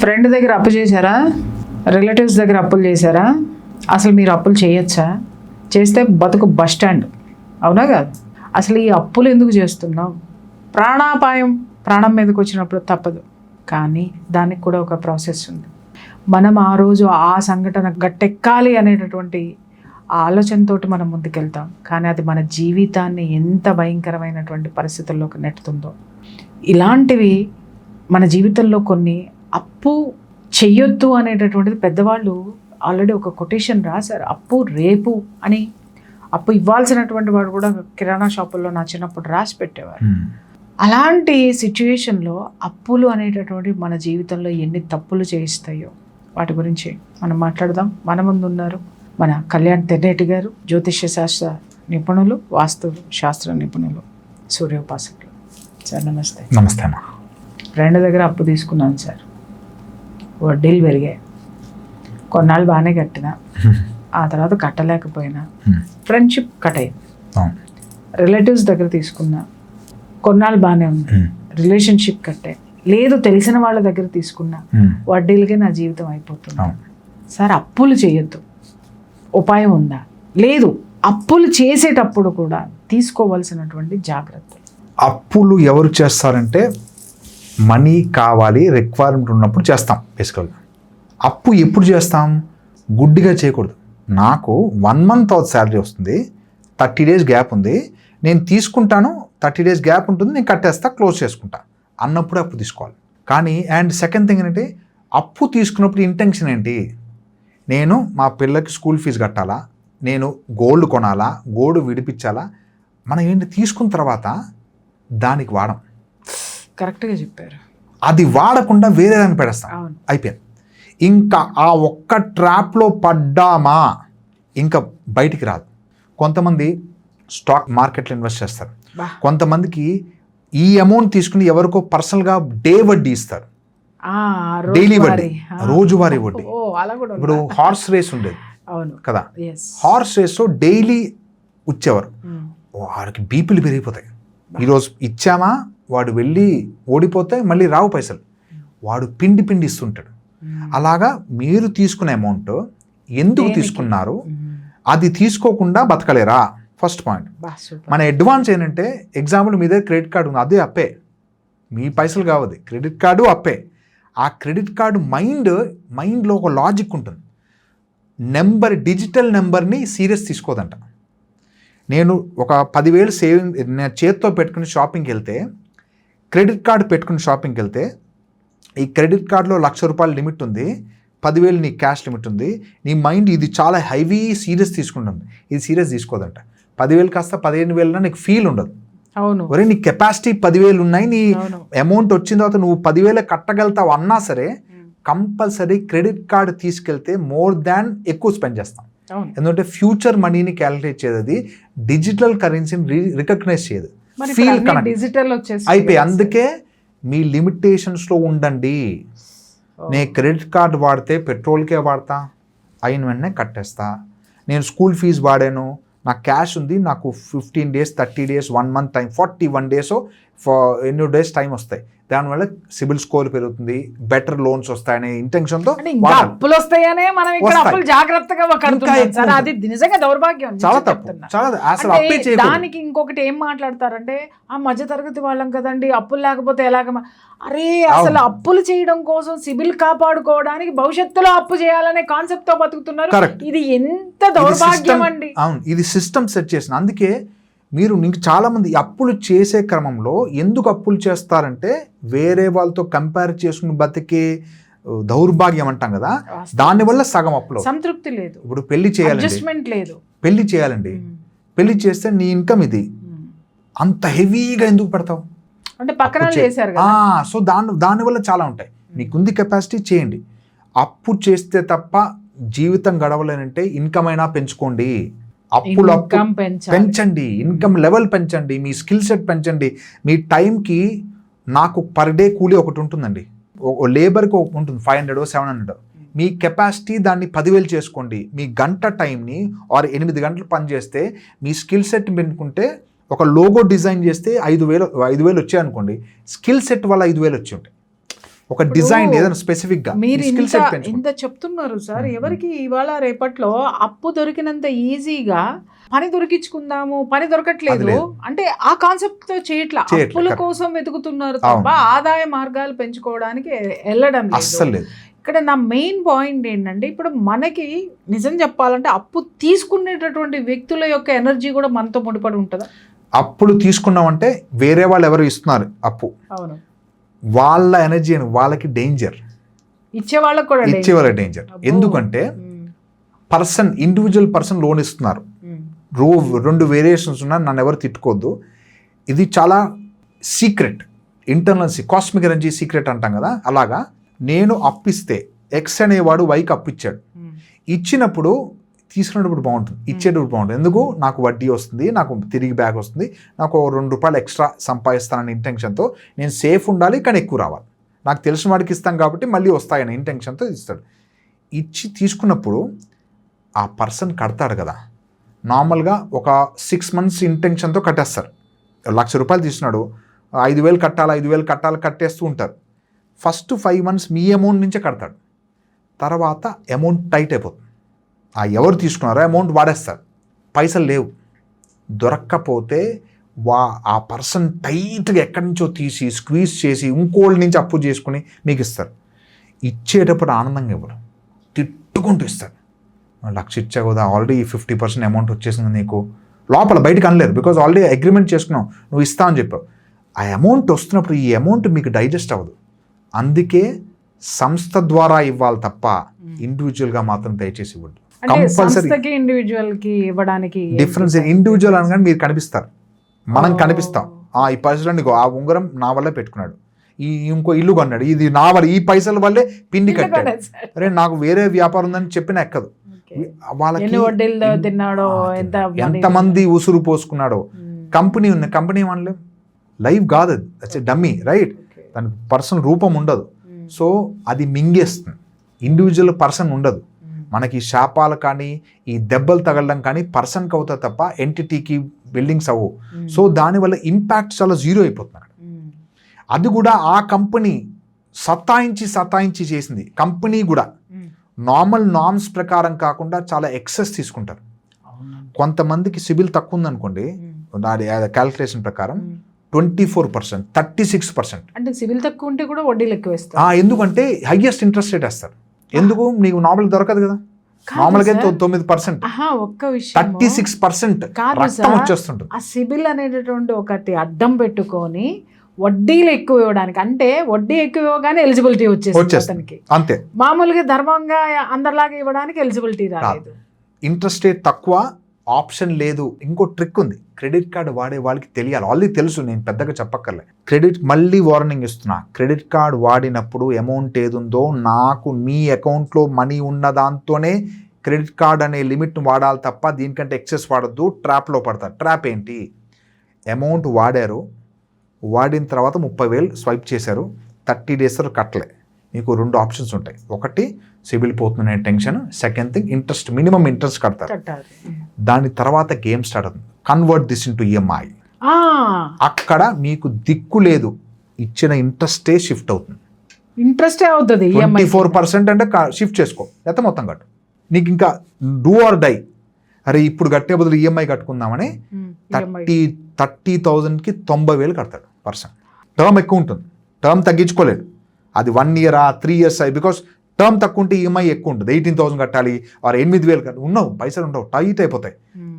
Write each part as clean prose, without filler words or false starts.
Friend దగ్గర అప్పు చేశారా? రిలేటివ్స్ దగ్గర అప్పులు చేశారా? అసలు మీరు అప్పులు చేయొచ్చా? చేస్తే బతుకు బస్ స్టాండ్, అవునా కాదు? అసలు ఈ అప్పులు ఎందుకు చేస్తున్నాం? ప్రాణాపాయం ప్రాణం మీదకి వచ్చినప్పుడు తప్పదు, కానీ దానికి కూడా ఒక ప్రాసెస్ ఉంది. మనం ఆ రోజు ఆ సంఘటన గట్టెక్కాలి అనేటటువంటి ఆలోచనతో మనం ముందుకెళ్తాం, కానీ అది మన జీవితాన్ని ఎంత భయంకరమైనటువంటి పరిస్థితుల్లోకి నెట్టుతుందో. ఇలాంటివి మన జీవితంలో కొన్ని అప్పు చెయ్యొద్దు అనేటటువంటిది పెద్దవాళ్ళు ఆల్రెడీ ఒక కొటేషన్ రాశారు. అప్పు రేపు అని. అప్పు ఇవ్వాల్సినటువంటి వాడు కూడా కిరాణా షాపుల్లో నా చిన్నప్పుడు రాసి పెట్టేవారు. అలాంటి సిచ్యువేషన్లో అప్పులు అనేటటువంటి మన జీవితంలో ఎన్ని తప్పులు చేయిస్తాయో వాటి గురించి మనం మాట్లాడదాం. మన ముందు ఉన్నారు మన కళ్యాణ్ తెన్నేటి గారు, జ్యోతిష్య శాస్త్ర నిపుణులు, వాస్తు శాస్త్ర నిపుణులు, సూర్యోపాసకులు. సార్ నమస్తే. నమస్తే అమ్మా. ఫ్రెండ్ దగ్గర అప్పు తీసుకున్నాను సార్, వడ్డీలు పెరిగాయి. కొన్నాళ్ళు బాగానే కట్టినా, ఆ తర్వాత కట్టలేకపోయినా ఫ్రెండ్షిప్ కట్ అయింది. రిలేటివ్స్ దగ్గర తీసుకున్నా, కొన్నాళ్ళు బాగానే ఉంది, రిలేషన్షిప్ కట్ అయింది. లేదు తెలిసిన వాళ్ళ దగ్గర తీసుకున్నా, వడ్డీలకే నా జీవితం అయిపోతుంది. సార్ అప్పులు చేయొద్దు, ఉపాయం ఉందా? లేదు, అప్పులు చేసేటప్పుడు కూడా తీసుకోవాల్సినటువంటి జాగ్రత్తలు. అప్పులు ఎవరు చేస్తారంటే మనీ కావాలి, రిక్వైర్మెంట్ ఉన్నప్పుడు చేస్తాం. బేసికల్గా అప్పు ఎప్పుడు చేస్తాం? గుడ్డిగా చేయకూడదు. నాకు 1 month శాలరీ వస్తుంది, 30 days గ్యాప్ ఉంది, నేను తీసుకుంటాను, 30 days గ్యాప్ ఉంటుంది, నేను కట్టేస్తా, క్లోజ్ చేసుకుంటా అన్నప్పుడు అప్పు తీసుకోవాలి. కానీ అండ్ సెకండ్ థింగ్ ఏంటంటే, అప్పు తీసుకున్నప్పుడు ఇంటెన్షన్ ఏంటి? నేను మా పిల్లలకి స్కూల్ ఫీజు కట్టాలా, నేను గోల్డ్ కొనాలా, గోల్డ్ విడిపించాలా? మనం ఏంటి తీసుకున్న తర్వాత దానికి వాడం. కరెక్ట్గా చెప్పారు. అది వాడకుండా వేరే దాన్ని పెడేస్తాం, అయిపోయింది. ఇంకా ఆ ఒక్క ట్రాప్లో పడ్డామా ఇంకా బయటికి రాదు. కొంతమంది స్టాక్ మార్కెట్లో ఇన్వెస్ట్ చేస్తారు, కొంతమందికి ఈ అమౌంట్ తీసుకుని ఎవరికో పర్సనల్గా డే వడ్డీ ఇస్తారు, డైలీ వడ్డీ, రోజువారీ వడ్డీ. ఇప్పుడు హార్స్ రేస్ ఉండేది కదా, హార్స్ రేస్లో డైలీ వచ్చేవారు, వాడికి బీపీలు పెరిగిపోతాయి. ఈరోజు ఇచ్చామా, వాడు వెళ్ళి ఓడిపోతే మళ్ళీ రావు పైసలు, వాడు పిండి ఇస్తుంటాడు. అలాగా మీరు తీసుకునే అమౌంట్ ఎందుకు తీసుకున్నారు, అది తీసుకోకుండా బతకలేరా? First point. మన అడ్వాన్స్ ఏంటంటే, ఎగ్జాంపుల్ మీ దగ్గర క్రెడిట్ కార్డు ఉంది, అదే అప్పే, మీ పైసలు కావద్దు, క్రెడిట్ కార్డు అప్పే. ఆ క్రెడిట్ కార్డు మైండ్లో ఒక లాజిక్ ఉంటుంది. డిజిటల్ నెంబర్ని సీరియస్ తీసుకోదంట. నేను ఒక 10,000 సేవింగ్ నేను చేత్తో పెట్టుకుని షాపింగ్కి వెళ్తే, క్రెడిట్ కార్డు పెట్టుకుని షాపింగ్కి వెళ్తే, ఈ క్రెడిట్ కార్డులో ₹1,00,000 లిమిట్ ఉంది, 10,000 నీ క్యాష్ లిమిట్ ఉంది, నీ మైండ్ ఇది చాలా హెవీ సీరియస్ తీసుకుంటుంది. ఇది సీరియస్ తీసుకోదంట. 10,000 కాస్త 15,000 నీకు ఫీల్ ఉండదు. అవును, ఒరే నీ కెపాసిటీ 10,000 ఉన్నాయి, నీ అమౌంట్ వచ్చిన తర్వాత నువ్వు 10,000 కట్టగలుగుతావు అన్నా సరే, కంపల్సరీ క్రెడిట్ కార్డు తీసుకెళ్తే మోర్ దాన్ ఎక్కువ స్పెండ్ చేస్తాం. ఎందుకంటే ఫ్యూచర్ మనీని క్యాలిక్యులేట్ చేయదు, డిజిటల్ కరెన్సీని రికగ్నైజ్ చేయదు, ఫీల్ డిజిటల్ అయిపోయి. అందుకే మీ లిమిటేషన్స్లో ఉండండి. నేను క్రెడిట్ కార్డు వాడితే పెట్రోల్కే వాడతా, అయిన వెంటనే కట్టేస్తా. నేను స్కూల్ ఫీజు వాడాను, నాకు క్యాష్ ఉంది, నాకు 15 days 30 days 1 month time 41 days ఎన్నో డేస్ టైం వస్తాయి. దానివల్ల సిబిల్ స్కోర్ పెరుగుతుంది, బెటర్ లోన్స్ వస్తాయనే ఇంటెన్షన్తో అప్పులు వస్తాయనే మనం ఇక్కడ అప్పులు జాగ్రత్తగా కడుతున్నాం. అది నిజంగా దౌర్భాగ్యం, చాలా తప్పు. అసలు అప్పే చేయకూడదు. దానికి ఇంకొకటి ఏం మాట్లాడతారంటే, ఆ మధ్య తరగతి వాళ్ళం కదండి, అప్పులు లేకపోతే ఎలాగ? అరే అసలు అప్పులు చేయడం కోసం, సిబిల్ కాపాడుకోవడానికి భవిష్యత్తులో అప్పు చేయాలనే కాన్సెప్ట్ తో బతుకుతున్నారు. ఇది ఎంత దౌర్భాగ్యం అండి. అవును, ఇది సిస్టమ్ సెట్ చేసిన. అందుకే మీరు చాలామంది అప్పులు చేసే క్రమంలో ఎందుకు అప్పులు చేస్తారంటే, వేరే వాళ్ళతో కంపేర్ చేసుకుని బతికే దౌర్భాగ్యం అంటాం కదా, దానివల్ల సగం అప్పులు. సంతృప్తి లేదు. ఇప్పుడు పెళ్లి చేయాలండి, పెళ్లి చేయాలండి, పెళ్లి చేస్తే నీ ఇన్కమ్ ఇది, అంత హెవీగా ఎందుకు పెడతావు అంటే పక్కన చేశారు కదా. సో దానివల్ల చాలా ఉంటాయి. మీకుంది కెపాసిటీ చేయండి. అప్పు చేస్తే తప్ప జీవితం గడవలేనంటే ఇన్కమ్ అయినా పెంచుకోండి. అప్పులు పెంచండి, ఇన్కమ్ లెవెల్ పెంచండి, మీ స్కిల్ సెట్ పెంచండి. మీ టైంకి నాకు పర్ డే కూలీ ఒకటి ఉంటుందండి, లేబర్కి ఉంటుంది 500 700. మీ కెపాసిటీ దాన్ని 10,000 చేసుకోండి. మీ గంట టైంని 8 గంటలు పని చేస్తే, మీ స్కిల్ సెట్ పెంచుకుంటే, ఒక లోగో డిజైన్ చేస్తే 5,000 వచ్చాయి అనుకోండి, స్కిల్ సెట్ వల్ల 5,000 వచ్చి ఉంటాయి. ఒక డిజైన్ ఏదైనా స్పెసిఫిక్ గా మీరు స్కిల్ ఇంత సెట్ పెంచుకుంటారు. ఇంత చెప్తున్నారు సార్, ఎవరికి ఇవాళ రేపట్లో అప్పు దొరికినంత ఈజీగా పని దొరికించుకుందాము, పని దొరకట్లేదు అది లేదు. అంటే ఆ కాన్సెప్ట్ తో చేయట్లా, అప్పుల correct. కోసం వెతుకుతున్నారు తప్ప ఆదాయ మార్గాలు పెంచుకోవడానికి వెళ్ళడం అస్సలు లేదు. లేదు. ఇక్కడ నా మెయిన్ పాయింట్ ఏంటంటే, ఇప్పుడు మనకి నిజం చెప్పాలంటే అప్పు తీసుకునేటటువంటి వ్యక్తుల యొక్క ఎనర్జీ కూడా మనతో ముడిపడి ఉంటుందా? అప్పులు తీసుకున్నామంటే వేరే వాళ్ళు ఎవరు ఇస్తున్నారు అప్పు, అవును, వాళ్ళ ఎనర్జీ వాళ్ళకి డేంజర్, ఇచ్చే వాళ్ళకి కూడా ఇచ్చే వాళ్ళకి డేంజర్. ఎందుకంటే ఇండివిజువల్ పర్సన్ లోన్ ఇస్తున్నారు, రెండు వేరియేషన్స్ ఉన్నా, నన్ను ఎవరు తిట్టుకోవద్దు, ఇది చాలా secret, internal cosmic energy secret అంటాం కదా. అలాగా నేను అప్పిస్తే ఎక్స్ అనేవాడు వైకి అప్పిచ్చాడు, ఇచ్చినప్పుడు తీసుకునేటప్పుడు బాగుంటుంది, ఇచ్చేటప్పుడు బాగుంటుంది. ఎందుకు? నాకు వడ్డీ వస్తుంది, నాకు తిరిగి బ్యాక్ వస్తుంది, నాకు ₹2 ఎక్స్ట్రా సంపాదిస్తానని ఇంటెన్షన్తో నేను సేఫ్ ఉండాలి, కానీ ఎక్కువ రావాలి, నాకు తెలిసిన వాడికి ఇస్తాం కాబట్టి మళ్ళీ వస్తాయని ఇంటెన్షన్తో ఇస్తాడు. ఇచ్చి తీసుకున్నప్పుడు ఆ పర్సన్ కడతాడు కదా, నార్మల్గా ఒక 6 months ఇంటెన్షన్తో కట్టేస్తారు. ₹1,00,000 తీసుకున్నాడు, 5,000 కట్టాలి, 5,000 కట్టాలి, కట్టేస్తూ ఉంటారు. ఫస్ట్ 5 months మీ అమౌంట్ నుంచే కడతాడు, తర్వాత అమౌంట్ టైట్ అయిపోతుంది. ఆ ఎవరు తీసుకున్నారో అమౌంట్ వాడేస్తారు, పైసలు లేవు. దొరక్కపోతే ఆ పర్సన్ టైట్గా ఎక్కడి నుంచో తీసి స్క్వీజ్ చేసి ఇంకోళ్ళ నుంచి అప్పు చేసుకుని మీకు ఇస్తారు. ఇచ్చేటప్పుడు ఆనందంగా ఇవ్వరు, తిట్టుకుంటూ ఇస్తారు. 1,00,000 ఇచ్చా కదా, ఆల్రెడీ 50% అమౌంట్ వచ్చేసింది నీకు, లోపల బయటకు అనలేరు, బికాజ్ ఆల్రెడీ అగ్రిమెంట్ చేసుకున్నావు, నువ్వు ఇస్తా అని చెప్పావు. ఆ అమౌంట్ వస్తున్నప్పుడు ఈ అమౌంట్ మీకు డైజెస్ట్ అవ్వదు. అందుకే సంస్థ ద్వారా ఇవ్వాలి తప్ప ఇండివిజువల్గా మాత్రం దయచేసి ఇవ్వద్దు. కంపల్సరీ ఇండివిజువల్ కి ఇవ్వడానికి డిఫరెన్స్, ఇండివిజువల్ అనగానే మీరు కనిపిస్తారు, మనం కనిపిస్తాం. ఈ పైసలు నీకు, ఆ ఉంగరం నా వల్లే పెట్టుకున్నాడు, ఇంకో ఇల్లు కొన్నాడు, ఇది నా వల్ల, ఈ పైసల వల్లే పిండి కట్టాడు, అరే నాకు వేరే వ్యాపారం ఉందని చెప్పిన ఎక్కదు. వాళ్ళకి ఎంతమంది ఉసురు పోసుకున్నాడో. కంపెనీ ఉంది, కంపెనీ అనలేం, లైవ్ కాదు అది, దట్స్ డమ్మీ, రైట్? దానికి పర్సన్ రూపం ఉండదు, సో అది మింగేస్తుంది. ఇండివిజువల్ పర్సన్ ఉండదు. మనకి శాపాలు కానీ ఈ దెబ్బలు తగలడం కానీ పర్సన్కి అవుతుంది తప్ప ఎంటిటీకి బిల్డింగ్స్ అవ్వవు. సో దానివల్ల ఇంపాక్ట్ చాలా జీరో అయిపోతుంది. అది కూడా ఆ కంపెనీ సతాయించి చేసింది. కంపెనీ కూడా నార్మల్ నార్మ్స్ ప్రకారం కాకుండా చాలా ఎక్సెస్ తీసుకుంటారు. కొంతమందికి సిబిల్ తక్కువ ఉందనుకోండి, క్యాలిక్యులేషన్ ప్రకారం 24%, 36%. అంటే సిబిల్ తక్కువ ఉంటే కూడా వడ్డీలు ఎక్కువ వేస్తారు. ఎందుకంటే హైయెస్ట్ ఇంట్రెస్ట్ రేట్ వేస్తారు. ఎందుకు? నీకు నార్మల్ దొరకదు కదా, మామూలుగా 9%, ఒక్క విషయం 36% రక్తం వచ్చేస్తుంటుంది. ఆ సిబిల్ అనేటటువంటి ఒకటి అడ్డం పెట్టుకొని వడ్డీలు ఎక్కువ ఇవ్వడానికి, అంటే వడ్డీ ఎక్కువ ఇవ్వగానే ఎలిజిబిలిటీ వచ్చేస్తుంది అంతే. మామూలుగా ధర్మంగా అందరిలాగా ఇవ్వడానికి ఎలిజిబిలిటీ రాలేదు. ఇంట్రెస్ట్ రేట్ తక్కువ, ఆప్షన్ లేదు. ఇంకో ట్రిక్ ఉంది, క్రెడిట్ కార్డు వాడే వాళ్ళకి తెలియాలి, ఆల్రెడీ తెలుసు, నేను పెద్దగా చెప్పక్కర్లే. మళ్ళీ వార్నింగ్ ఇస్తున్నా, క్రెడిట్ కార్డు వాడినప్పుడు అమౌంట్ ఏది ఉందో, నాకు మీ అకౌంట్లో మనీ ఉన్న దాంతోనే క్రెడిట్ కార్డ్ అనే లిమిట్ను వాడాలి తప్ప దీనికంటే ఎక్సెస్ వాడద్దు. ట్రాప్లో పడతారు. ట్రాప్ ఏంటి? అమౌంట్ వాడిన తర్వాత 30,000 స్వైప్ చేశారు, 30 days కట్టలే, మీకు 2 ఆప్షన్స్ ఉంటాయి. ఒకటి సిబిల్ పోతుందనే tension, second thing interest, minimum interest కడతారు. దాని తర్వాత గేమ్ స్టార్ట్ అవుతుంది, కన్వర్ట్ దిస్ ఇంటూ ఈఎంఐ. అక్కడ మీకు దిక్కు లేదు, ఇచ్చిన ఇంట్రెస్టే షిఫ్ట్ అవుతుంది. ఇంట్రెస్టే అవుతుంది. 24% అంటే షిఫ్ట్ చేసుకో, లేకపోతే మొత్తం కట్టు. నీకు ఇంకా డూ ఆర్ డై, అరే ఇప్పుడు కట్టే బదులు ఈఎంఐ కట్టుకుందామని 30,000కి 90,000 కడతాడు పర్సన్. టర్మ్ ఎక్కువ ఉంటుంది, టర్మ్ తగ్గించుకోలేడు. అది 1 year 3 years బికాస్ టర్మ్ తక్కువ ఉంటే ఈఎంఐ ఎక్కువ ఉంటుంది. 18,000 కట్టాలి, 8,000 కట్టాలి, ఉండవు పైసలు, ఉండవు, టైట్ అయిపోతాయి.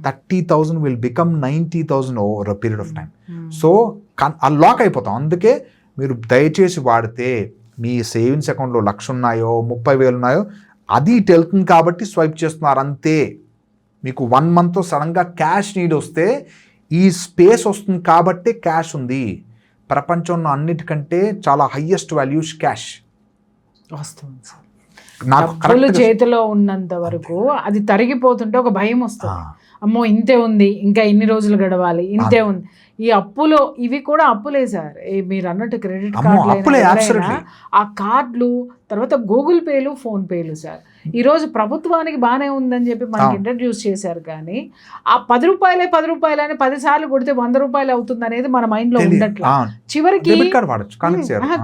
30,000 will become 90,000 over a period of time. So lock అయిపోతాం. అందుకే మీరు దయచేసి వాడితే, మీ సేవింగ్స్ అకౌంట్లో 1,00,000 ఉన్నాయో 30,000 ఉన్నాయో అది ఇటు వెళ్తుంది కాబట్టి స్వైప్ చేస్తున్నారు అంతే. మీకు 1 month సడన్గా క్యాష్ నీడ్ వస్తే ఈ స్పేస్ వస్తుంది కాబట్టి క్యాష్ ఉంది. ప్రపంచంలో అన్నిటికంటే చాలా హైయెస్ట్ వాల్యూస్ క్యాష్. డబ్బులు చేతిలో ఉన్నంత వరకు అది తరిగిపోతుంటే ఒక భయం వస్తుంది, అమ్మో ఇంతే ఉంది, ఇంకా ఇన్ని రోజులు గడవాలి, ఇంతే ఉంది. ఈ అప్పులో ఇవి కూడా అప్పులే సార్. మీరు అన్నట్టు క్రెడిట్ అప్పులే, కార్డులు, absolutely. ఆ కార్డులు, తర్వాత గూగుల్ పేలు, ఫోన్ పేలు సార్. ఈరోజు ప్రభుత్వానికి బాగానే ఉందని చెప్పి మనకి ఇంట్రడ్యూస్ చేశారు, కానీ ఆ 10 రూపాయలే 10 రూపాయలు అని 10 సార్లు కొడితే 100 రూపాయలు అవుతుంది అనేది మన మైండ్ లో ఉండట్లా. చివరికి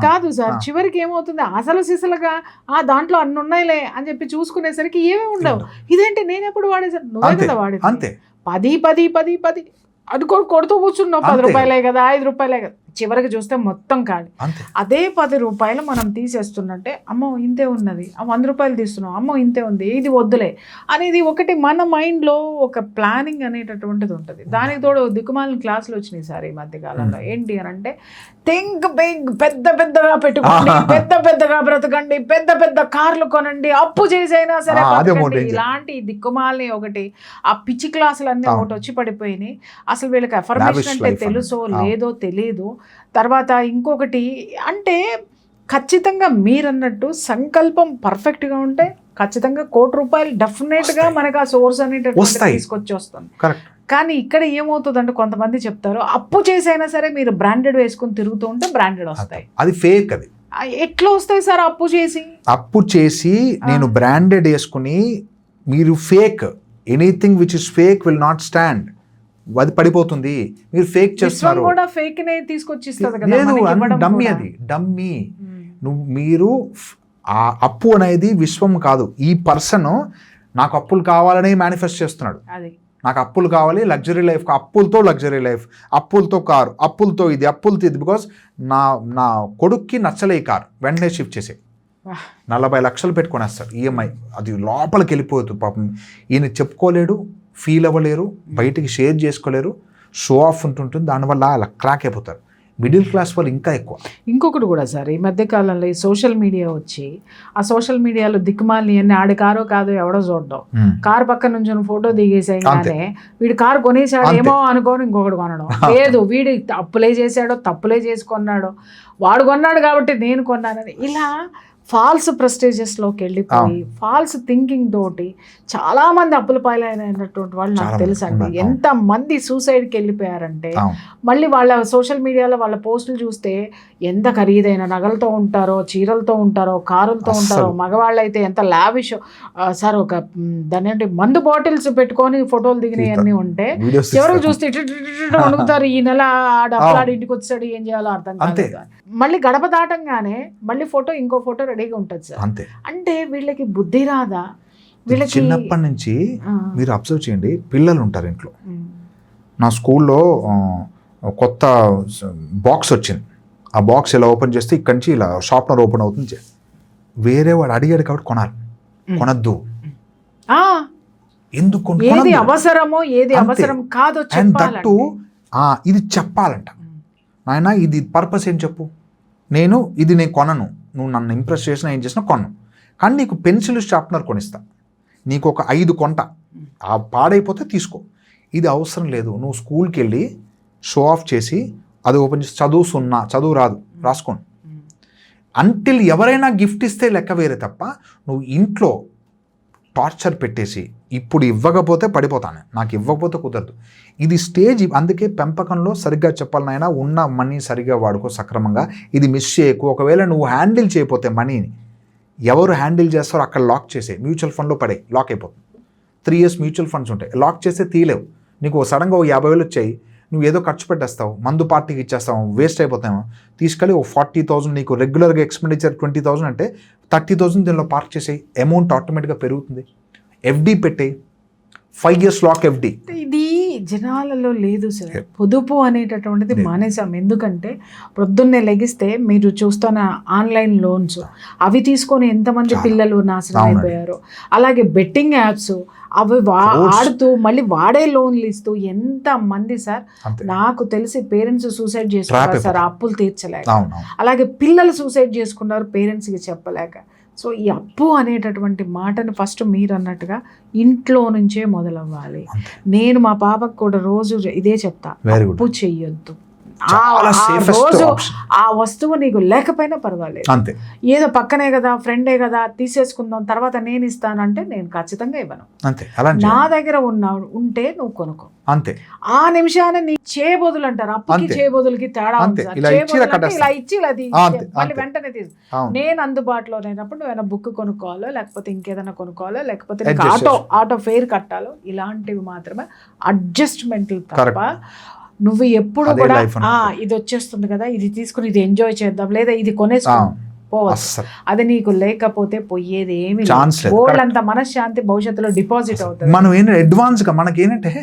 కాదు సార్, చివరికి ఏమవుతుంది, అసలు సిసలుగా దాంట్లో అన్ని ఉన్నాయిలే అని చెప్పి చూసుకునేసరికి ఏమీ ఉండవు. ఇదేంటి నేను ఎప్పుడు వాడేసాను, నువ్వే కదా వాడేది. 10 అది కొడుతూ కూర్చున్నావు, 10 రూపాయలే కదా, 5 రూపాయలే కదా, చివరికి చూస్తే మొత్తం కాదు. అదే 10 రూపాయలు మనం తీసేస్తున్నట్టే, అమ్మో ఇంతే ఉన్నది, 100 రూపాయలు తీస్తున్నాం, అమ్మో ఇంతే ఉంది, ఇది వద్దులే అనేది ఒకటి మన మైండ్లో ఒక ప్లానింగ్ అనేటటువంటిది ఉంటుంది. దానికి తోడు దిక్కుమాలిన క్లాసులు వచ్చినాయి సార్ ఈ మధ్య కాలంలో. ఏంటి అని అంటే, థింక్ బిగ్, పెద్దగా పెట్టుకోండి, పెద్దగా బ్రతకండి, పెద్ద కార్లు కొనండి, అప్పు చేసైనా సరే బతకండి. ఇలాంటి దిక్కుమాలని ఒకటి ఆ పిచ్చి క్లాసులు అన్నీ ఒకటి వచ్చి పడిపోయినాయి. అసలు వీళ్ళకి అఫర్మేషన్ అంటే తెలుసో లేదో తెలియదు. తర్వాత ఇంకొకటి అంటే, ఖచ్చితంగా మీరన్నట్టు సంకల్పం పర్ఫెక్ట్గా ఉంటే ఖచ్చితంగా ₹1,00,00,000 డెఫినెట్గా మనకు ఆ సోర్స్ అనేటటువంటి తీసుకొచ్చి వస్తుంది. కానీ ఇక్కడ ఏమవుతుందంటే, కొంతమంది చెప్తారు అప్పు చేసైనా సరే మీరు బ్రాండెడ్ వేసుకుని తిరుగుతూ ఉంటే బ్రాండెడ్ వస్తాయి. అది ఫేక్. అది ఎట్లా వస్తాయి సార్? అప్పు చేసి నేను బ్రాండెడ్ వేసుకుని, మీరు fake, anything which is fake will not stand. అది పడిపోతుంది. మీరు ఫేక్ చేస్తున్నారు. డమ్మీ, అది డమ్మీ. మీరు ఆ అప్పు అనేది విశ్వం కాదు. ఈ పర్సన్ నాకు అప్పులు కావాలని మేనిఫెస్ట్ చేస్తున్నాడు. నాకు అప్పులు కావాలి, లగ్జరీ లైఫ్, అప్పులతో లగ్జరీ లైఫ్, అప్పులతో కారు, అప్పులతో ఇది, బికాస్ నా కొడుక్కి నచ్చలే ఈ కారు, వెంటనే షిఫ్ట్ చేసే 40 లక్షలు పెట్టుకునేస్తాడు ఈఎంఐ. అది లోపలికి వెళ్ళిపోతుంది. పాపం ఈయన చెప్పుకోలేడు, ఫీల్ అవ్వలేరు, బయటికి షేర్ చేసుకోలేరు, షో ఆఫ్ ఉంటుంటుంది. దానివల్ల అలా క్రాక్ అయిపోతారు. మిడిల్ క్లాస్ వాళ్ళు ఇంకా ఎక్కువ. ఇంకొకటి కూడా సార్, ఈ మధ్యకాలంలో ఈ సోషల్ మీడియా వచ్చి, ఆ సోషల్ మీడియాలో దిక్కుమాలిని అన్ని ఆడి కారో కాదో ఎవడో చూడడం, కారు పక్కన నుంచి ఫోటో దిగేసేయగానే వీడు కారు కొనేసాడు ఏమో అనుకోని ఇంకొకటి కొనడం. లేదు, వీడు అప్పులే చేశాడో తప్పులే చేసుకున్నాడో, వాడు కొన్నాడు కాబట్టి నేను కొన్నానని, ఇలా ఫాల్స్ ప్రెస్టేజెస్లోకి వెళ్ళిపోయి ఫాల్స్ థింకింగ్ తోటి చాలామంది అప్పుల పాలైనటువంటి వాళ్ళు నాకు తెలుసు అండి. ఎంతమంది సూసైడ్కి వెళ్ళిపోయారంటే, మళ్ళీ వాళ్ళ సోషల్ మీడియాలో వాళ్ళ పోస్టులు చూస్తే ఎంత ఖరీదైన నగలతో ఉంటారో, చీరలతో ఉంటారో, కారులతో ఉంటారో, మగవాళ్ళు అయితే ఎంత లావిష్ సార్, ఒక దాని ఏంటి మందు బాటిల్స్ పెట్టుకొని ఫోటోలు దిగినవన్నీ ఉంటే ఎవరికి చూస్తే అడుగుతారు, ఈ నెల డబ్బులాడి ఇంటికి వచ్చాడు, ఏం చేయాలో అర్థం కాదు. మళ్ళీ గడప దాటంగానే మళ్ళీ ఫోటో, ఇంకో ఫోటో రెడీగా ఉంటుంది సార్. అంటే వీళ్ళకి బుద్ధి రాదా? వీళ్ళకి చిన్నప్పటి నుంచి మీరు అబ్జర్వ్ చేయండి, పిల్లలు ఉంటారు ఇంట్లో. నా స్కూల్లో కొత్త బాక్స్ వచ్చింది. ఆ బాక్స్ ఇలా ఓపెన్ చేస్తే ఇక్కడి నుంచి ఇలా షార్ప్నర్ ఓపెన్ అవుతుంది. వేరే వాడు అడిగాడు కాబట్టి కొనాలి, కొనద్దు. ఎందుకు అవసరమో ఏది అవసరం కాదో దట్టు ఇది చెప్పాలంట. నాయన ఇది పర్పస్ ఏం చెప్పు, నేను కొనను, నువ్వు నన్ను ఇంప్రెస్ చేసినా ఏం చేసినా కొనను, కానీ నీకు పెన్సిల్ షార్ప్నర్ కొనిస్తా, నీకు ఒక 5 కొంట, ఆ పాడైపోతే తీసుకో, ఇది అవసరం లేదు. నువ్వు స్కూల్కి వెళ్ళి షో ఆఫ్ చేసి అది ఓపెన్ చేసి చదువు రాదు రాసుకోండి అంటిల్ ఎవరైనా గిఫ్ట్ ఇస్తే లెక్క వేరే తప్ప, నువ్వు ఇంట్లో టార్చర్ పెట్టేసి ఇప్పుడు ఇవ్వకపోతే పడిపోతాను, నాకు ఇవ్వకపోతే కుదరదు. ఇది స్టేజ్. అందుకే పెంపకంలో సరిగ్గా చెప్పాలనైనా ఉన్న మనీ సరిగ్గా వాడుకో సక్రమంగా, ఇది మిస్ చేయకు. ఒకవేళ నువ్వు హ్యాండిల్ చేయకపోతే మనీని ఎవరు హ్యాండిల్ చేస్తారో అక్కడ లాక్ చేసే, మ్యూచువల్ ఫండ్లో పడే, లాక్ అయిపోతుంది. 3 years మ్యూచువల్ ఫండ్స్ ఉంటాయి, లాక్ చేస్తే తీయలేవు. నీకు సడన్గా 50,000 వచ్చాయి, నువ్వు ఏదో ఖర్చు పెట్టేస్తావు, మందు పార్టీకి ఇచ్చేస్తావు, వేస్ట్ అయిపోతావు. తీసుకెళ్ళి 40,000 నీకు రెగ్యులర్గా ఎక్స్పెండిచర్ 20,000 అంటే 30,000 దీనిలో పార్క్ చేసేయి, అమౌంట్ ఆటోమేటిక్గా పెరుగుతుంది. ఎఫ్డి పెట్టే, 5 years లాక్ ఎఫ్డి. ఇది జనాలలో లేదు సార్, పొదుపు అనేటటువంటిది మానేసాం. ఎందుకంటే ప్రొద్దున్నే లెగిస్తే మీరు చూస్తున్న ఆన్లైన్ లోన్స్, అవి తీసుకొని ఎంతమంది పిల్లలు నాశనం అయిపోయారు. అలాగే బెట్టింగ్ యాప్స్, అవి ఆడుతూ మళ్ళీ వాడే లోన్లు ఇస్తూ ఎంత మంది సార్, నాకు తెలిసి పేరెంట్స్ సూసైడ్ చేసుకున్నారు సార్ అప్పులు తీర్చలేక. అలాగే పిల్లలు సూసైడ్ చేసుకున్నారు పేరెంట్స్కి చెప్పలేక. సో ఈ అప్పు అనేటటువంటి మాటను ఫస్ట్ మీరు అన్నట్టుగా ఇంట్లో నుంచే మొదలవ్వాలి. నేను మా పాపకు కూడా రోజు ఇదే చెప్తా, అప్పు చెయ్యొద్దు. చాలా safest రోజు option. ఆ వస్తువు నీకు లేకపోయినా పర్వాలేదు, అంతే ఏదో పక్కనే కదా ఫ్రెండే కదా తీసేసుకుందాం తర్వాత నేను ఇస్తానంటే నేను ఖచ్చితంగా ఇవ్వను. అంతే అలా నా దగ్గర ఉంటే నువ్వు కొనుక్కో. అంతే ఆ నిమిషాన నీ చేయబోదులు అంటారు, అప్పుకి అంతే. చేయబోదులకి తేడా అంతే. ఉంది సార్. ఇలా ఇచ్చి ఇలా చేయబోదులు అంటే కట్టేస్తా. ఇలా ఇచ్చి ఇలా అంతే. మళ్ళీ అంతే. వెంటనే తీసు. అవును. నేను అందుబాటులో లేనప్పుడు నువ్వేనా బుక్ కొనుక్కోవాలో లేకపోతే ఇంకేదైనా కొనుక్కోవాలో లేకపోతే Adjust ఆటో ఫేర్ కట్టాలో ఇలాంటివి మాత్రమే అడ్జస్ట్మెంట్ తప్ప Correct. నువ్వు ఎప్పుడు అదే కూడా life అనుకో. ఇది వచ్చేస్తుంది కదా ఇది తీసుకుని ఇది ఎంజాయ్ చేద్దాం లేదా ఇది కొనేసుకో పోవచ్చు. అస్సలు అది నీకు లేకపోతే పోయేది ఏమి Chance లేదు. బోల్డంత మనశ్శాంతి భవిష్యత్తులో డిపాజిట్ అవుతుంది. మనం ఏంటంటే అడ్వాన్స్గా మనకి ఏంటంటే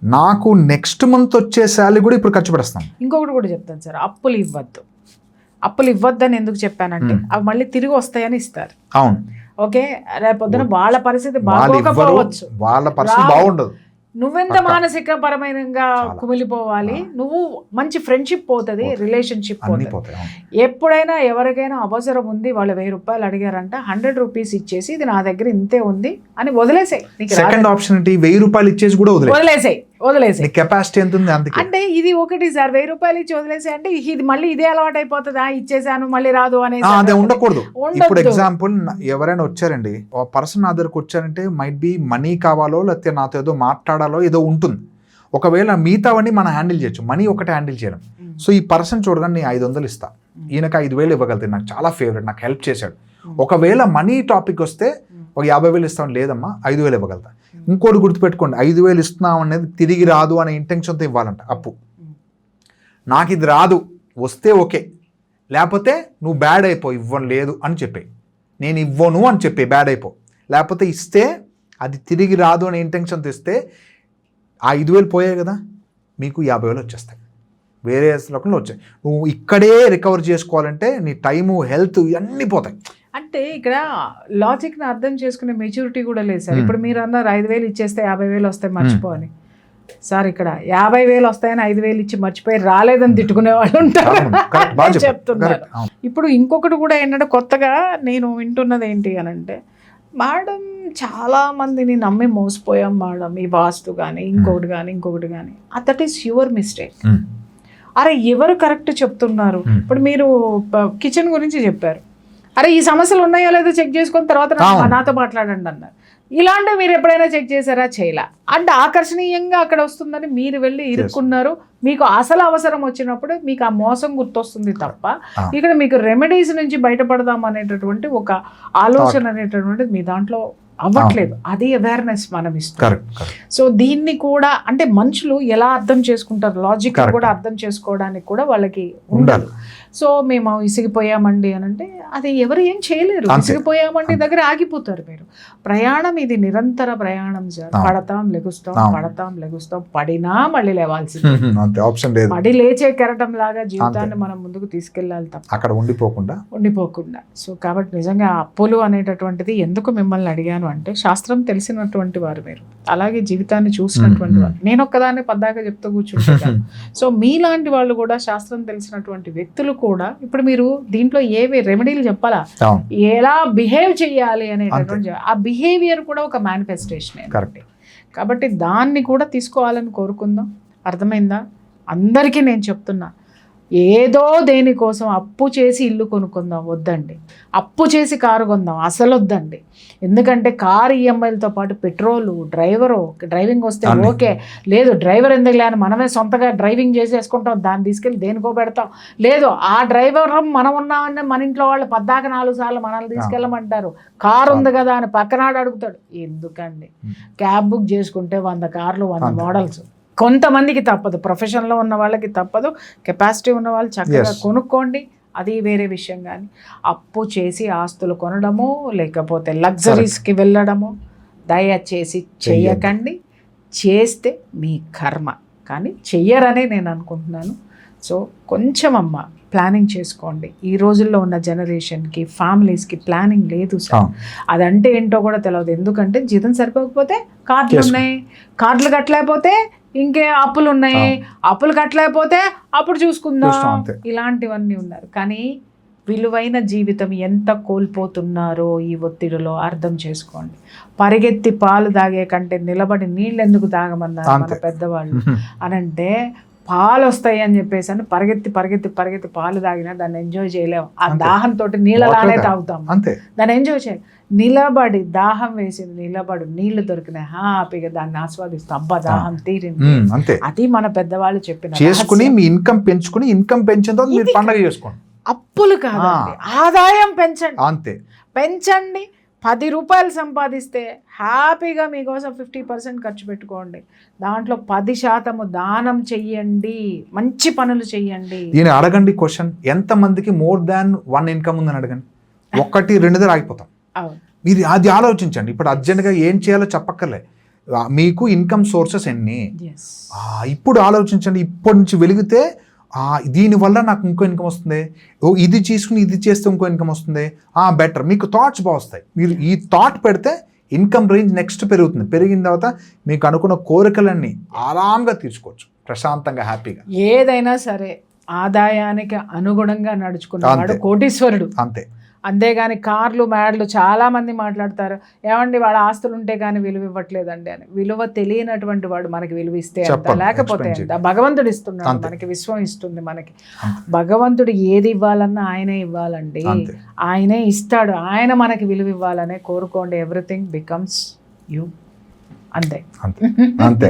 నాకు నెక్స్ట్ మంత్ వచ్చే శాలరీ కూడా ఇప్పుడు ఖర్చు పెడతాం. ఇంకొకటి కూడా చెప్తాను సార్, అప్పులు ఇవ్వద్దని ఎందుకు చెప్పానంటే అవి మళ్ళీ తిరిగి వస్తాయని ఇస్తారు. అవును, ఓకే, రేపొద్దున వాళ్ళ పరిస్థితి వాళ్ళు ఇవ్వరు, బాగోకపోవచ్చు, వాళ్ళ పరిస్థితి బాగుండదు. నువ్వెంత మానసిక పరమైనగా కుమిలిపోవాలి, నువ్వు మంచి ఫ్రెండ్షిప్ పోతుంది, రిలేషన్షిప్ అన్ని పోతుంది. పోతాయి. అవును. ఎప్పుడైనా ఎవరికైనా అవసరం ఉంది వాళ్ళు 1000 రూపాయలు అడిగారంట 100 రూపీస్ ఇచ్చేసి ఇది నా దగ్గర ఇంతే ఉంది అని వదిలేసాయి. సెకండ్ ఆప్షనిటీ 1000 రూపాయలు ఇచ్చేసి కూడా వదిలేసాయి. నీ కెపాసిటీ ఎంత ఉంది అందుకే. అంటే ఇది ఒకటి సార్, 1000 రూపాయలు ఇచ్చి వదిలేసి అంటే ఇది మళ్ళీ ఇదే అలవాటు అయిపోతుందా, ఇచ్చేసాను మళ్ళీ రాదు అనేది అదే ఉండకూడదు. ఇప్పుడు ఎగ్జాంపుల్ ఎవరైనా వచ్చారండి, ఒక పర్సన్ నా దగ్గరకు వచ్చారంటే మైట్ బి మనీ కావాలో లేకపోతే నాతో ఏదో మాట్లాడాలో ఏదో ఉంటుంది. ఒకవేళ మిగతావన్నీ మనం హ్యాండిల్ చేయొచ్చు, మనీ ఒకటే హ్యాండిల్ చేయడం. సో ఈ పర్సన్ చూడగానే నేను 500 ఇస్తా, ఈయనకు 5000 ఇవ్వగలుగుతాను, నాకు చాలా ఫేవరెట్, నాకు హెల్ప్ చేశాడు. ఒకవేళ మనీ టాపిక్ వస్తే ఒక 50,000 ఇస్తామని, లేదమ్మా 5,000 ఇవ్వగలుగుతా. ఇంకోటి గుర్తుపెట్టుకోండి, 5,000 ఇస్తున్నాం అనేది తిరిగి రాదు అనే ఇంటెన్షన్తో ఇవ్వాలంట అప్పు. నాకు ఇది రాదు, వస్తే ఓకే, లేకపోతే నువ్వు బ్యాడ్ అయిపో, ఇవ్వను లేదు అని చెప్పే, నేను ఇవ్వను అని చెప్పే బ్యాడ్ అయిపో. లేకపోతే ఇస్తే అది తిరిగి రాదు అనే ఇంటెన్షన్తో ఇస్తే ఆ 5,000 పోయాయి కదా, మీకు 50,000 వచ్చేస్తాయి, వేరే రకంలో వచ్చాయి. నువ్వు ఇక్కడే రికవర్ చేసుకోవాలంటే నీ టైము, హెల్త్ ఇవన్నీ పోతాయి. అంటే ఇక్కడ లాజిక్ని అర్థం చేసుకునే మెచ్యూరిటీ కూడా లేదు సార్. ఇప్పుడు మీరు అన్నారు 5,000 ఇచ్చేస్తే 50,000 వస్తాయి మర్చిపోని. సార్ ఇక్కడ 50,000 వస్తాయని 5,000 ఇచ్చి మర్చిపోయి రాలేదని తిట్టుకునే వాళ్ళు ఉంటారు చెప్తున్నారు. ఇప్పుడు ఇంకొకటి కూడా ఏంటంటే కొత్తగా నేను వింటున్నది ఏంటి అని అంటే, మేడం చాలా మందిని నమ్మి మోసపోయాం మేడం, ఈ వాస్తు కానీ ఇంకొకటి కానీ దట్ ఈస్ యువర్ మిస్టేక్. అరే ఎవరు కరెక్ట్ చెప్తున్నారు? ఇప్పుడు మీరు కిచెన్ గురించి చెప్పారు, అరే ఈ సమస్యలు ఉన్నాయో లేదో చెక్ చేసుకుని తర్వాత నాతో మాట్లాడండి అన్నారు. ఇలాంటివి మీరు ఎప్పుడైనా చెక్ చేశారా? చేయలే. అంటే ఆకర్షణీయంగా అక్కడ వస్తుందని మీరు వెళ్ళి ఇరుక్కున్నారు. మీకు అసలు అవసరం వచ్చినప్పుడు మీకు ఆ మోసం గుర్తొస్తుంది తప్ప ఇక్కడ మీకు రెమెడీస్ నుంచి బయటపడదాం అనేటటువంటి ఒక ఆలోచన అనేటటువంటిది మీ దాంట్లో అవ్వట్లేదు. అది అవేర్నెస్ మనం ఇస్తాం. సో దీన్ని కూడా అంటే మనుషులు ఎలా అర్థం చేసుకుంటారు, లాజిక్ కూడా అర్థం చేసుకోవడానికి కూడా వాళ్ళకి ఉండాలి. సో మేము ఇసిగిపోయామండి అని అంటే అది ఎవరు ఏం చేయలేరు. ఇసిగిపోయామండి దగ్గర ఆగిపోతారు. మీరు ప్రయాణం ఇది నిరంతర ప్రయాణం సార్. పడతాం లెగుస్తాం పడినా మళ్ళీ లేవాల్సింది. పడి లేచే కెరటం లాగా జీవితాన్ని మనం ముందుకు తీసుకెళ్ళాలి తప్ప అక్కడ ఉండిపోకుండా. సో కాబట్టి నిజంగా అప్పులు అనేటటువంటిది ఎందుకు మిమ్మల్ని అడిగాను అంటే, శాస్త్రం తెలిసినటువంటి వారు మీరు, అలాగే జీవితాన్ని చూసినటువంటి వారు. నేను ఒక్కదాన్ని పద్దాక చెప్తూ కూర్చుంటాను. సో మీలాంటి వాళ్ళు కూడా శాస్త్రం తెలిసినటువంటి వ్యక్తులు కూడా ఇప్పుడు మీరు దీంట్లో ఏవి రెమెడీలు చెప్పాలా, ఎలా బిహేవ్ చేయాలి అనేటటువంటి ఆ బిహేవియర్ కూడా ఒక మేనిఫెస్టేషన్. కాబట్టి దాన్ని కూడా తీసుకోవాలని కోరుకుందాం. అర్థమైందా? అందరికీ నేను చెప్తున్నా, ఏదో దేనికోసం అప్పు చేసి ఇల్లు కొనుక్కుందాం వద్దండి, అప్పు చేసి కారు కొందాం అసలు వద్దండి. ఎందుకంటే కారు ఈఎంఐలతో పాటు పెట్రోలు, డ్రైవింగ్ వస్తే ఓకే, లేదు డ్రైవర్ ఎందుకు లేని మనమే సొంతగా డ్రైవింగ్ చేసేసుకుంటాం, దాన్ని తీసుకెళ్ళి దేనికో పెడతాం. లేదు ఆ డ్రైవర్ మనం ఉన్నామని మన ఇంట్లో వాళ్ళు 14 సార్లు మనల్ని తీసుకెళ్ళమంటారు, కారు ఉంది కదా అని పక్కనాడు అడుగుతాడు. ఎందుకండి? క్యాబ్ బుక్ చేసుకుంటే 100 కార్లు 100 మోడల్స్. కొంతమందికి తప్పదు, ప్రొఫెషన్లో ఉన్న వాళ్ళకి తప్పదు, కెపాసిటీ ఉన్న వాళ్ళు చక్కగా కొనుక్కోండి, అది వేరే విషయం. కానీ అప్పు చేసి ఆస్తులు కొనడము లేకపోతే లగ్జరీస్కి వెళ్ళడము దయచేసి చెయ్యకండి. చేస్తే మీ కర్మ, కానీ చెయ్యరనే నేను అనుకుంటున్నాను. సో కొంచెం ప్లానింగ్ చేసుకోండి. ఈ రోజుల్లో ఉన్న జనరేషన్కి, ఫ్యామిలీస్కి ప్లానింగ్ లేదు సార్. అదంటే ఏంటో కూడా తెలియదు. ఎందుకంటే జీతం సరిపోకపోతే కార్డులు ఉన్నాయి, కార్డులు కట్టలేకపోతే ఇంకే అప్పులు ఉన్నాయి, అప్పులు కట్టలేకపోతే అప్పుడు చూసుకుందాం, ఇలాంటివన్నీ ఉన్నారు. కానీ విలువైన జీవితం ఎంత కోల్పోతున్నారో ఈ ఒత్తిడిలో అర్థం చేసుకోండి. పరిగెత్తి పాలు తాగే కంటే నిలబడి నీళ్ళు ఎందుకు తాగమన్నారు మన పెద్దవాళ్ళు అనంటే, పాలు వస్తాయి అని చెప్పేసి అని పరిగెత్తి పాలు తాగినా దాన్ని ఎంజాయ్ చేయలేము. ఆ దాహంతో నీళ్ళలానే తాగుతాం, అంతే. దాన్ని ఎంజాయ్ చేయాలి. నిలబడి దాహం వేసింది, నిలబడి నీళ్లు దొరికినాయి, హ్యాపీగా దాన్ని ఆస్వాదిస్తాం. అబ్బా దాహం తీరింది. అంతే. అది మన పెద్దవాళ్ళు చెప్పిన చేసుకుని మీ ఇన్కమ్ పెంచుకుని, ఇన్కమ్ పెంచిన తర్వాత మీరు పండగ చేసుకోండి. అప్పులు కాదండి, ఆదాయం పెంచండి. అంతే, పెంచండి. 10 రూపాయలు సంపాదిస్తే హ్యాపీగా మీకోసం 50% ఖర్చు పెట్టుకోండి. దాంట్లో 10% దానం చెయ్యండి, మంచి పనులు చెయ్యండి. దీన్ని అడగండి క్వశ్చన్, ఎంతమందికి మోర్ దాన్ 1 ఇన్కమ్ ఉందని అడగండి. 1, 2 ఆగిపోతాం. మీరు అది ఆలోచించండి. ఇప్పుడు అర్జెంట్గా ఏం చేయాలో చెప్పక్కర్లే, మీకు ఇన్కమ్ సోర్సెస్ ఎన్ని ఇప్పుడు ఆలోచించండి. ఇప్పటి నుంచి వెలిగితే దీనివల్ల నాకు ఇంకో ఇన్కమ్ వస్తుంది, ఇది చేసుకుని ఇది చేస్తే ఇంకో ఇన్కమ్ వస్తుంది, బెటర్. మీకు థాట్స్ బాగా వస్తాయి. మీరు ఈ థాట్ పెడితే ఇన్కమ్ రేంజ్ నెక్స్ట్ పెరుగుతుంది. పెరిగిన తర్వాత మీకు అనుకున్న కోరికలన్నీ ఆరాంగా తీర్చుకోవచ్చు, ప్రశాంతంగా, హ్యాపీగా. ఏదైనా సరే ఆదాయానికి అనుగుణంగా నడుచుకున్నవాడు కోటీశ్వరుడు. అంతే. అంతేగాని కార్లు మ్యాడ్లు చాలా మంది మాట్లాడతారు, ఏమండి వాళ్ళ ఆస్తులు ఉంటే కానీ విలువ ఇవ్వట్లేదండి అని. విలువ తెలియనటువంటి వాడు మనకి విలువ ఇస్తే అంత, లేకపోతే అంత. భగవంతుడు ఇస్తున్నాడు మనకి, విశ్వం ఇస్తుంది మనకి. భగవంతుడు ఏది ఇవ్వాలన్నా ఆయనే ఇవ్వాలండి, ఆయనే ఇస్తాడు. ఆయన మనకి విలువ ఇవ్వాలనే కోరుకోండి. Everything becomes you. అంతే. అంతే.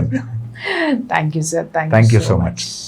Thank you sir. Thank you so much.